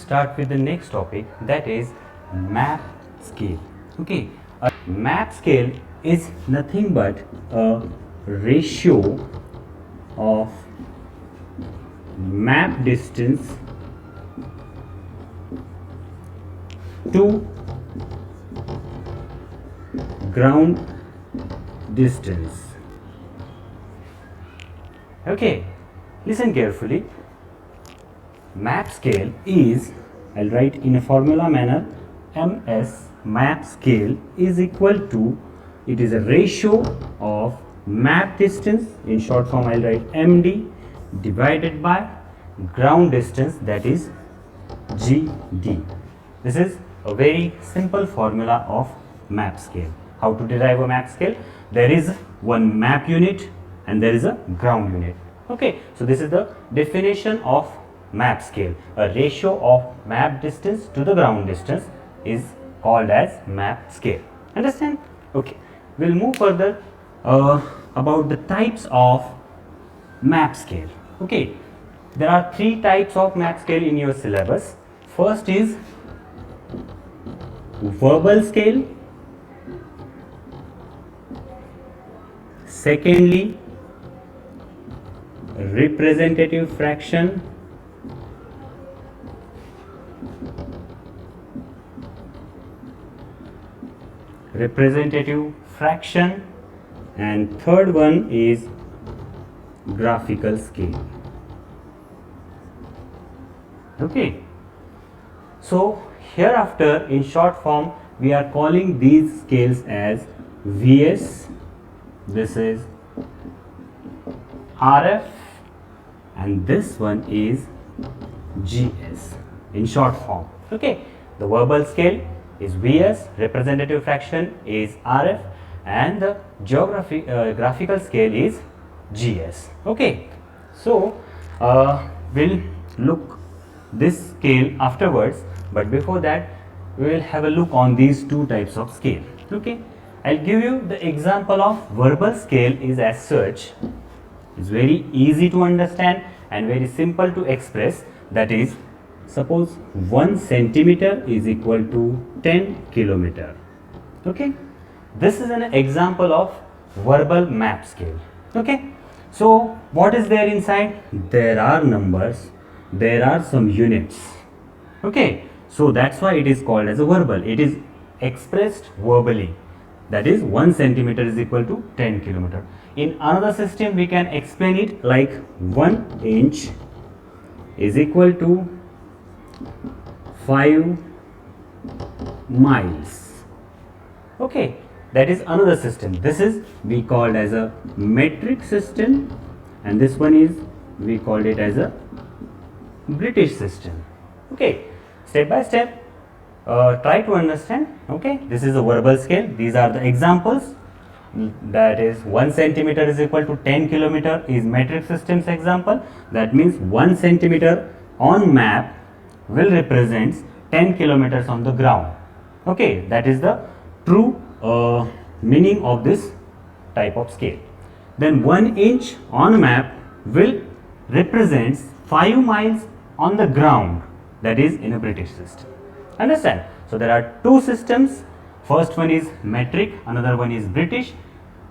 start with the next topic, that is map scale. Okay, a map scale is nothing but a ratio of map distance to ground distance. Okay, listen carefully. Map scale is, I'll write in a formula manner, ms map scale is equal to, it is a ratio of map distance, in short form I'll write md, divided by ground distance, that is gd. This is a very simple formula of map scale. How to derive a map scale? There is one map unit and there is a ground unit. Okay, so this is the definition of map scale. A ratio of map distance to the ground distance is called as map scale. Understand? Okay, we'll move further about the types of map scale. Okay, there are three types of map scale in your syllabus. First is verbal scale. Secondly, representative fraction. And third one is graphical scale. Okay, so hereafter in short form we are calling these scales as VS, this is RF, and this one is GS in short form. Okay, the verbal scale is VS, representative fraction is RF, and the graphical scale is GS. Okay, so we'll look this scale afterwards, but before that we will have a look on these two types of scale. Okay, I'll give you the example of verbal scale is as such. It's very easy to understand and very simple to express. That is, suppose 1 centimeter is equal to 10 kilometer. Okay, this is an example of verbal map scale. Okay, so what is there inside? There are numbers, there are some units. Okay, so that's why it is called as a verbal. It is expressed verbally. That is 1 centimeter is equal to 10 kilometer. In another system we can explain it like 1 inch is equal to 5 miles. Okay, that is another system. This is we called as a metric system, and this one is we called it as a British system. Okay, step by step try to understand. Okay, this is a verbal scale. These are the examples. That is 1 centimeter is equal to 10 kilometer is metric systems example. That means 1 centimeter on map will represent 10 kilometers on the ground. Okay, that is the true meaning of this type of scale. Then 1 inch on map will represents 5 miles on the ground, that is in a British system. Understand? So there are two systems. First one is metric, another one is British,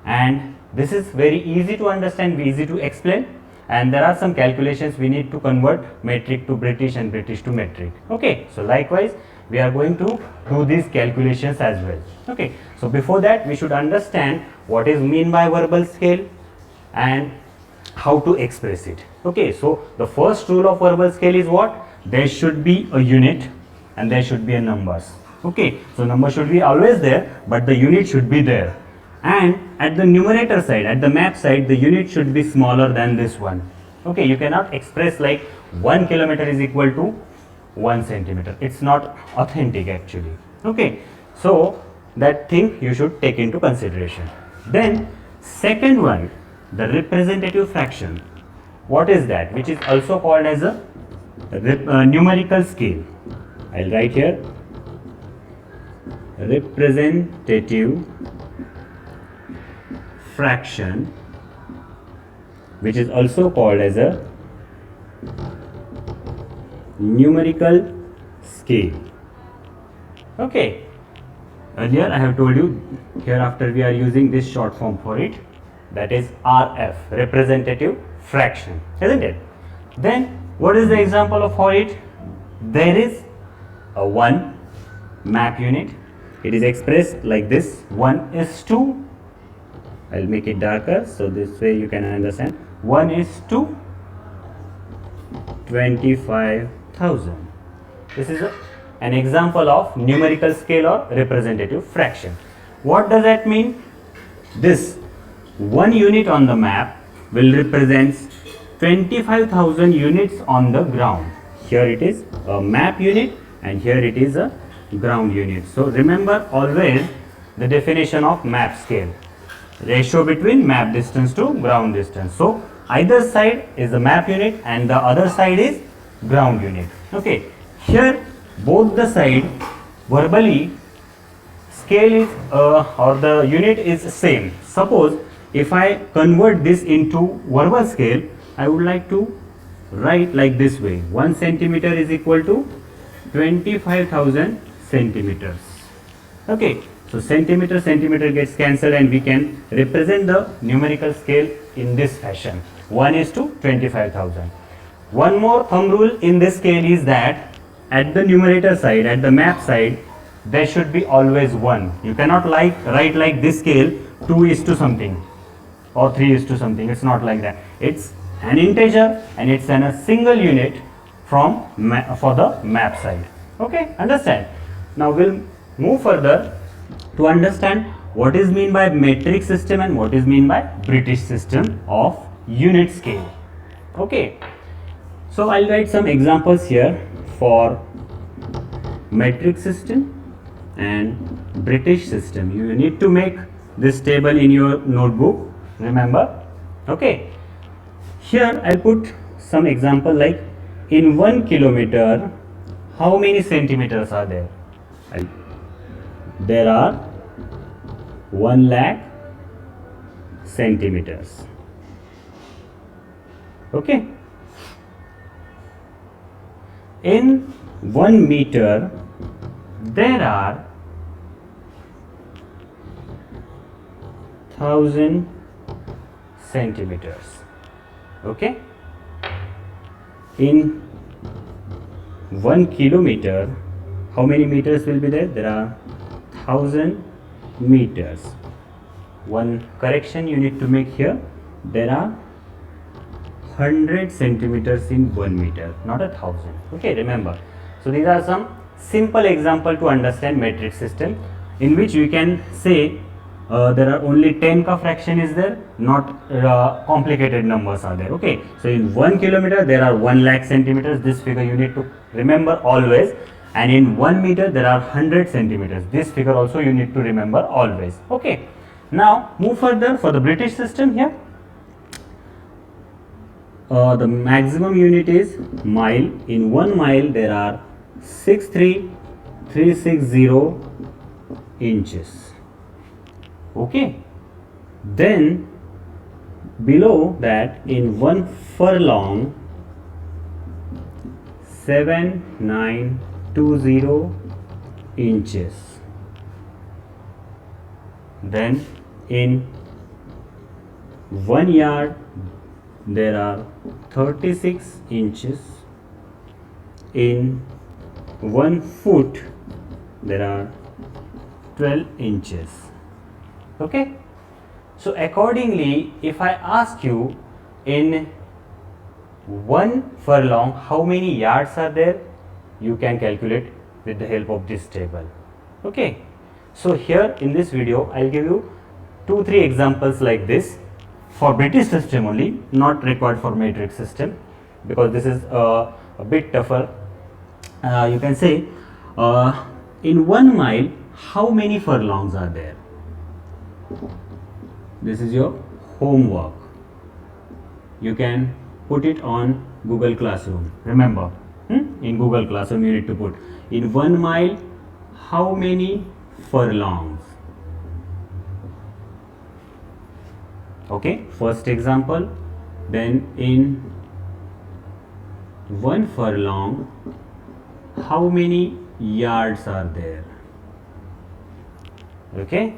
and this is very easy to understand, easy to explain, and there are some calculations we need to convert metric to British and British to metric. Okay, so likewise we are going to do these calculations as well. Okay, so before that we should understand what is mean by verbal scale and how to express it. Okay, so the first rule of verbal scale is what? There should be a unit and there should be a numbers. Okay, so number should be always there, but the unit should be there, and at the numerator side, at the map side, the unit should be smaller than this one. Okay, you cannot express like 1 kilometer is equal to 1 centimeter. It's not authentic actually. Okay, so that thing you should take into consideration. Then second one, the representative fraction. What is that? Which is also called as a numerical scale. I'll write here representative fraction, which is also called as a numerical scale. Okay, earlier I have told you, hereafter we are using this short form for it, that is RF, representative fraction, isn't it? Then what is the example of for it? There is a 1 map unit. It is expressed like this: 1:2. I'll make it darker so this way you can understand. 1:25,000. This is an example of numerical scale or representative fraction. What does that mean? This 1 unit on the map will represent 25,000 units on the ground. Here it is a map unit and here it is a ground unit. So remember always the definition of map scale: ratio between map distance to ground distance. So either side is the map unit and the other side is ground unit. Okay, here both the side verbally scale is or the unit is same. Suppose if I convert this into verbal scale, I would like to write like this way: 1 centimeter is equal to 25,000 centimeters. Okay, so centimeter gets cancelled and we can represent the numerical scale in this fashion: 1:25,000. One more thumb rule in this scale is that at the numerator side, at the map side, there should be always 1. You cannot write like this scale 2 something or 3 something. It's not like that. It's an integer and it's a single unit from for the map side. Okay, understand? Now we'll move further to understand what is mean by metric system and what is mean by British system of unit scale. Okay, so I'll write some examples here for metric system and British system. You need to make this table in your notebook, remember. Okay, here I'll put some example like in 1 kilometer how many centimeters are there? There are 1 lakh centimeters. Okay, in 1 meter there are 1000 centimeters. Okay, in 1 kilometer how many meters will be there? There are 1000 meters. One correction you need to make here: there are 100 centimeters in 1 meter, not 1000. Okay, remember. So these are some simple example to understand metric system, in which we can say there are only 10 ka fraction is there, not complicated numbers are there. Okay, so in 1 kilometer there are 1 lakh centimeters. This figure you need to remember always. And in 1 meter there are 100 centimeters. This figure also you need to remember always. Okay, now move further for the British system. Here the maximum unit is mile. In 1 mile there are 63360 inches. Okay, then below that in 1 furlong 7920 inches. Then in 1 yard there are 36 inches. In 1 foot there are 12 inches. Okay, so accordingly if I ask you in 1 furlong how many yards are there, you can calculate with the help of this table. Okay, so here in this video I'll give you 2-3 examples like this for British system only, not required for metric system, because this is a bit tougher. You can say in 1 mile how many furlongs are there. This is your homework. You can put it on Google Classroom. Remember, in Google Classroom you need to put in 1 mile how many furlongs. Okay, first example. Then in 1 furlong how many yards are there. Okay,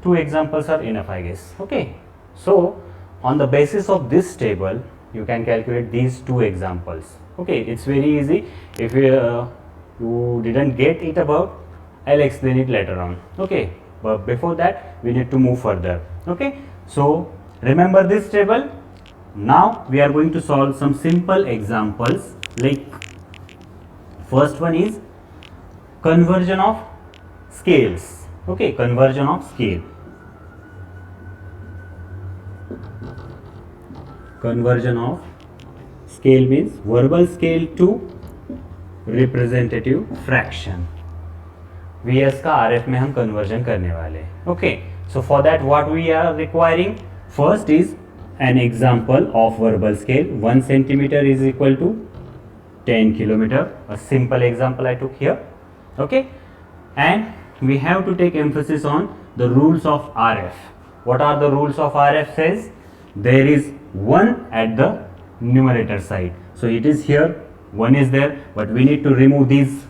two examples are enough, I guess. Okay, so on the basis of this table you can calculate these two examples. Okay, it's very easy. If you didn't get it about, I'll explain it later on. Okay, but before that we need to move further. Okay, so remember this table. Now we are going to solve some simple examples. Like first one is conversion of scales. Okay, conversion of scale. Conversion of scale means verbal scale to representative fraction. VS का RF में हम conversion करने वाले. Okay, so for that what we are requiring? First is an example of verbal scale. 1 centimeter is equal to 10 kilometer. A simple example I took here. Okay, and we have to take emphasis on the rules of RF. What are the rules of RF? Says there is 1 at the numerator side. So it is here, 1 is there, but we need to remove these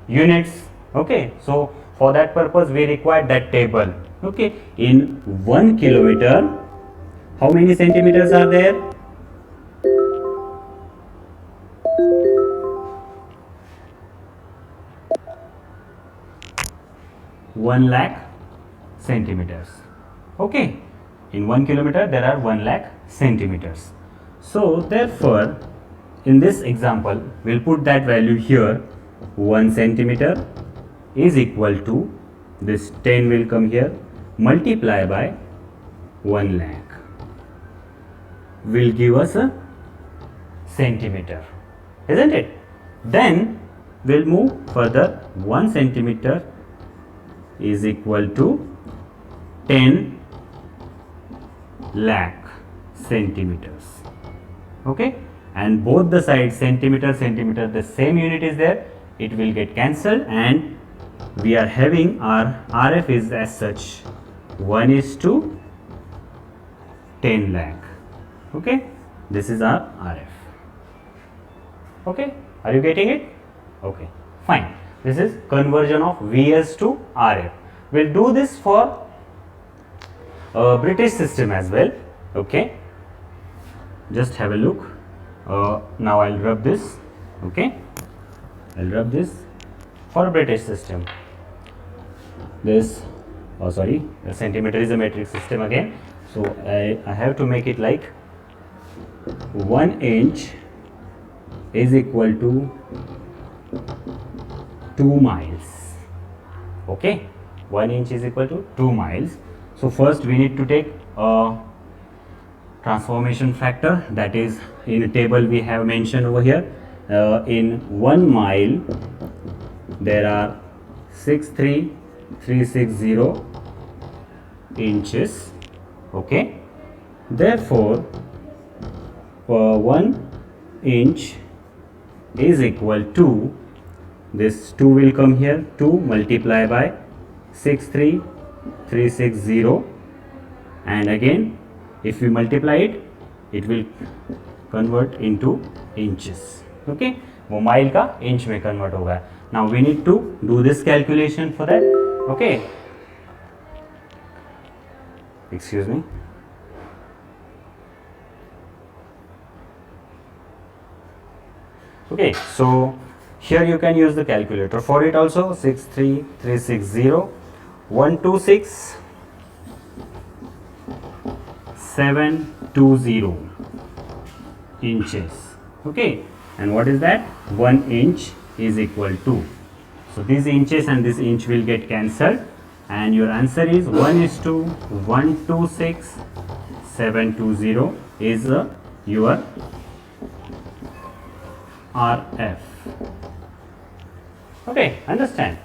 units. Okay, so for that purpose we require that table. Okay, in 1 kilometer, how many centimeters are there? 1 lakh centimeters. Okay, in 1 kilometer there are 1 lakh centimeters. So therefore in this example we'll put that value here. 1 centimeter is equal to, this 10 will come here, multiply by 1 lakh will give us a centimeter, isn't it? Then we'll move further. 1 centimeter is equal to 10 lakh centimeters. Okay, and both the sides, centimeter, centimeter, the same unit is there, it will get cancelled, and we are having our RF is as such 1 is to 10 lakh. Okay, this is our RF. Okay, are you getting it? Okay, fine. This is conversion of VS to RF. We'll do this for British system as well. Okay, just have a look. Now I'll rub this. Okay, I'll rub this for British system. This, oh sorry, the centimeter is a metric system again. So I have to make it like 1 inch is equal to 2 miles. Okay, 1 inch is equal to 2 miles. So first we need to take a transformation factor, that is in a table we have mentioned over here. In 1 mile there are 63360 inches. Okay, therefore 1 inch is equal to, this 2 will come here, 2 multiply by 63360, and again if we multiply it, it will convert into inches. Okay, वो mile का inch में convert होगा. Now we need to do this calculation for that. Okay, excuse me. Okay, so here you can use the calculator for it also. 63360, 126 720 inches. Okay, and what is that? 1 inch is equal to, so these inches and this inch will get cancelled, and your answer is 1 is to 126 720 is your RF. Okay, understand?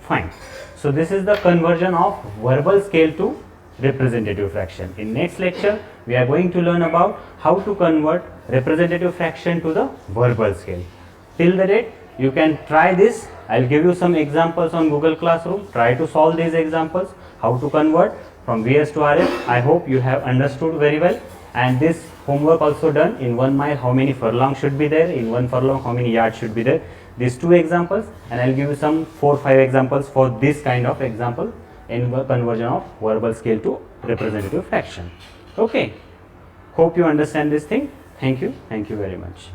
Fine. So this is the conversion of verbal scale to representative fraction. In next lecture we are going to learn about how to convert representative fraction to the verbal scale. Till the date you can try this. I'll give you some examples on Google Classroom. Try to solve these examples, how to convert from VS to RF. I hope you have understood very well, And this homework also done in 1 mile, how many furlong should be there, in 1 furlong how many yards should be there. These 2 examples, and I will give you some 4-5 examples for this kind of example in conversion of verbal scale to representative fraction. Okay, hope you understand this thing. Thank you very much.